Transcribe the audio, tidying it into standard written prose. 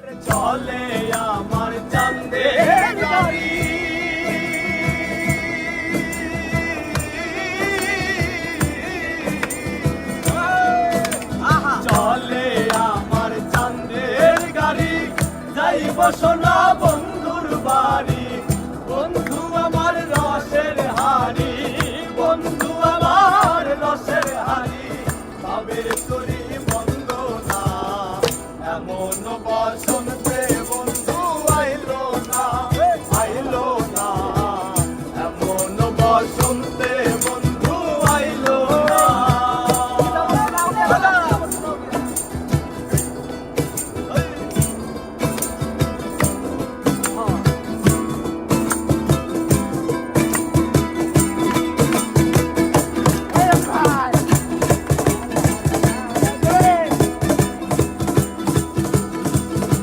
চলে আমার চাঁদের গাড়ি চলে আমার চাঁদের গাড়ি যাইব সোনা বন্ধুর বাড়ি বন্ধু